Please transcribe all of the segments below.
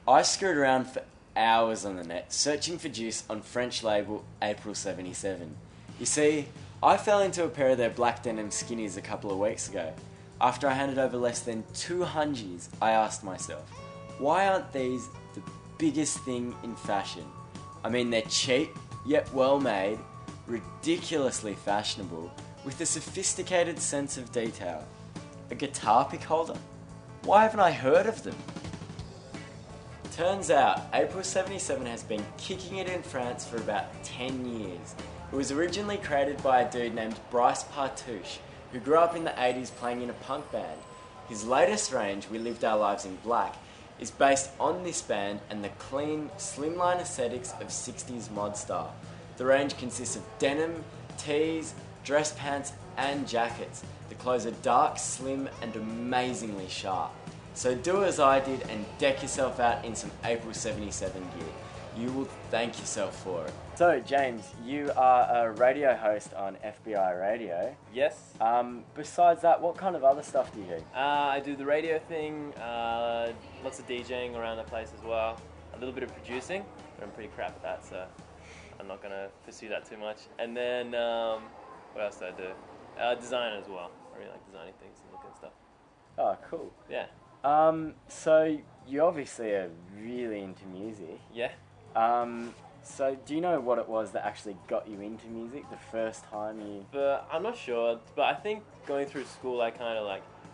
I screwed around for hours on the net, searching for juice on French label April 77. You see, I fell into a pair of their black denim skinnies a couple of weeks ago. After I handed over less than 2 hungies, I asked myself, why aren't these the biggest thing in fashion? I mean, they're cheap, yet well made, ridiculously fashionable, with a sophisticated sense of detail. A guitar pick holder? Why haven't I heard of them? Turns out, April 77 has been kicking it in France for about 10 years. It was originally created by a dude named Bryce Partouche, who grew up in the 80s playing in a punk band. His latest range, We Lived Our Lives in Black, is based on this band and the clean, slimline aesthetics of 60s mod style. The range consists of denim, tees, dress pants and jackets. The clothes are dark, slim and amazingly sharp. So do as I did and deck yourself out in some April 77 gear. You will thank yourself for it. So James, you are a radio host on FBI Radio. Yes. Besides that, what kind of other stuff do you do? I do the radio thing, lots of DJing around the place as well. A little bit of producing, but I'm pretty crap at that, so I'm not going to pursue that too much. And then, what else do I do? Design as well. I really like designing things and looking at stuff. Oh, cool. Yeah. So you obviously are really into music. Yeah. So do you know what it was that actually got you into music the first time you... But I'm not sure, but I think going through school I kind of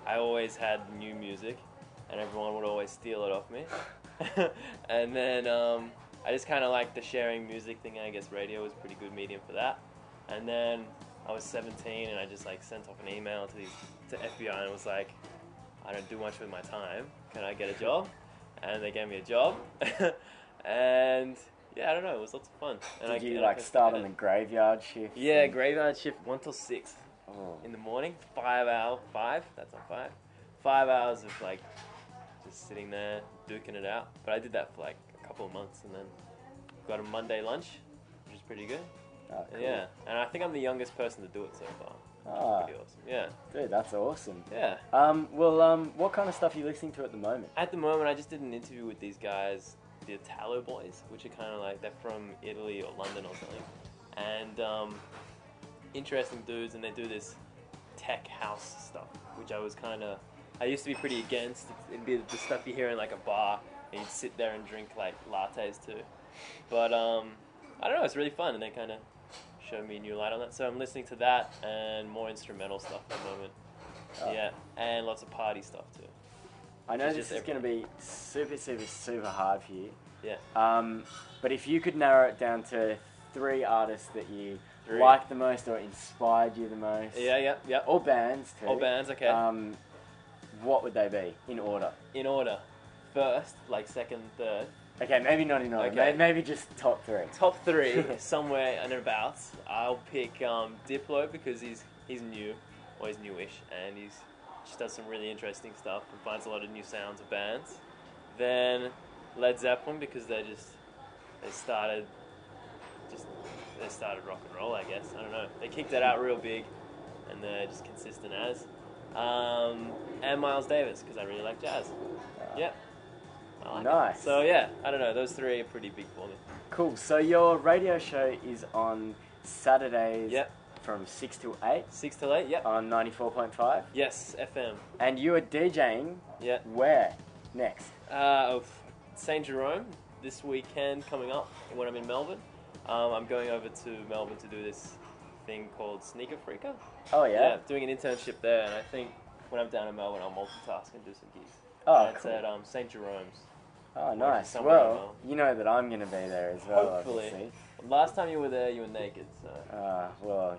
I always had new music and everyone would always steal it off me. And then I just kind of liked the sharing music thing, and I guess radio was a pretty good medium for that. And then I was 17 and I just sent off an email to FBI and was like, I don't do much with my time, can I get a job? And they gave me a job. And yeah, I don't know, it was lots of fun. And Did you start on the graveyard shift? Yeah, graveyard shift 1 till 6 in the morning, 5 hours of just sitting there duking it out. But I did that for a couple of months and then got a Monday lunch, which is pretty good. Oh, cool. Yeah, and I think I'm the youngest person to do it so far. Pretty awesome. Yeah. Dude, that's awesome. Yeah. What kind of stuff are you listening to at the moment? At the moment, I just did an interview with these guys, the Italo Boys, which are kind of they're from Italy or London or something. And interesting dudes, and they do this tech house stuff, which I used to be pretty against. It'd be the stuff you hear in a bar, and you'd sit there and drink lattes too. But I don't know, it's really fun, and they kind of showed me a new light on that. So I'm listening to that and more instrumental stuff at the moment. Oh. Yeah, and lots of party stuff too. I know this is going to be super, super, super hard for you. Yeah. But if you could narrow it down to 3 artists that you like the most or inspired you the most. Yeah. Or bands too. Or bands, okay. What would they be in order? In order. First, second, third. Okay, maybe not in order. Okay. Maybe just top 3. Top 3, somewhere and about. I'll pick Diplo because he's new, or he's newish, and he's just does some really interesting stuff and finds a lot of new sounds of bands. Then Led Zeppelin because they started rock and roll, I guess. I don't know. They kicked that out real big, and they're just consistent as. And Miles Davis because I really like jazz. Yeah. Nice. So yeah, I don't know. Those 3 are pretty big for me. Cool. So your radio show is on Saturdays. Yep. From 6 till 8. 6 till 8. Yep. On 94.5. Yes, FM. And you are DJing. Yeah. Where next? St. Jerome this weekend coming up when I'm in Melbourne. I'm going over to Melbourne to do this thing called Sneaker Freaker. Oh yeah. Yeah. Doing an internship there, and I think when I'm down in Melbourne, I'll multitask and do some gigs. Oh, and cool. It's at St. Jerome's. Oh, nice. Well, you know that I'm going to be there as well, hopefully. Obviously. Last time you were there, you were naked, so... well,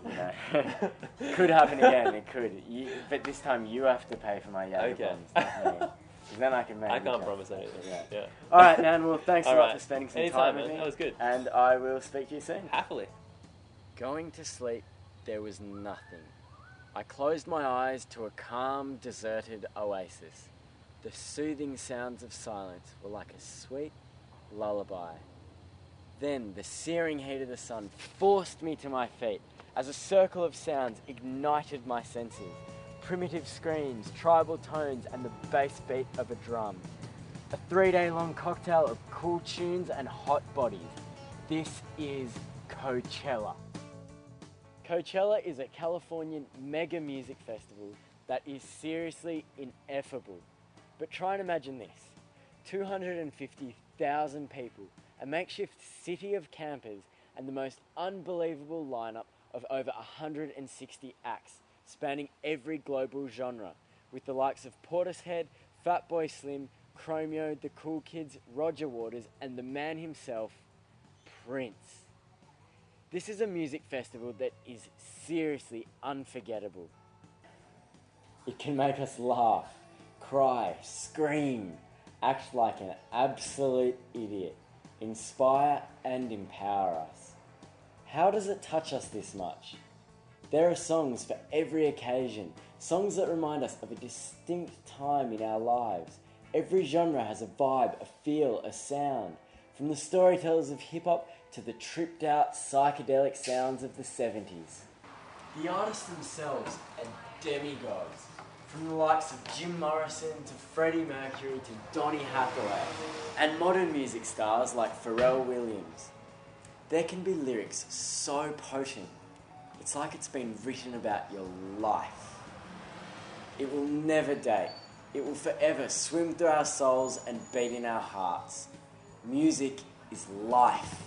could happen again, it could. But this time you have to pay for my Jaeger bombs, not me. 'Cause then I can maybe... I can't promise anything. Yeah. Alright, man, well, thanks a lot for spending some time with me. That was good. And I will speak to you soon. Happily. Going to sleep, there was nothing. I closed my eyes to a calm, deserted oasis. The soothing sounds of silence were like a sweet lullaby. Then the searing heat of the sun forced me to my feet as a circle of sounds ignited my senses. Primitive screams, tribal tones, and the bass beat of a drum. A 3-day long cocktail of cool tunes and hot bodies. This is Coachella. Coachella is a Californian mega music festival that is seriously ineffable. But try and imagine this. 250,000 people, a makeshift city of campers, and the most unbelievable lineup of over 160 acts, spanning every global genre, with the likes of Portishead, Fatboy Slim, Chromeo, The Cool Kids, Roger Waters, and the man himself, Prince. This is a music festival that is seriously unforgettable. It can make us laugh, cry, scream, act like an absolute idiot, inspire and empower us. How does it touch us this much? There are songs for every occasion, songs that remind us of a distinct time in our lives. Every genre has a vibe, a feel, a sound, from the storytellers of hip-hop to the tripped-out psychedelic sounds of the 70s. The artists themselves are demigods, from the likes of Jim Morrison to Freddie Mercury to Donny Hathaway, and modern music stars like Pharrell Williams. There can be lyrics so potent, it's like it's been written about your life. It will never date. It will forever swim through our souls and beat in our hearts. Music is life.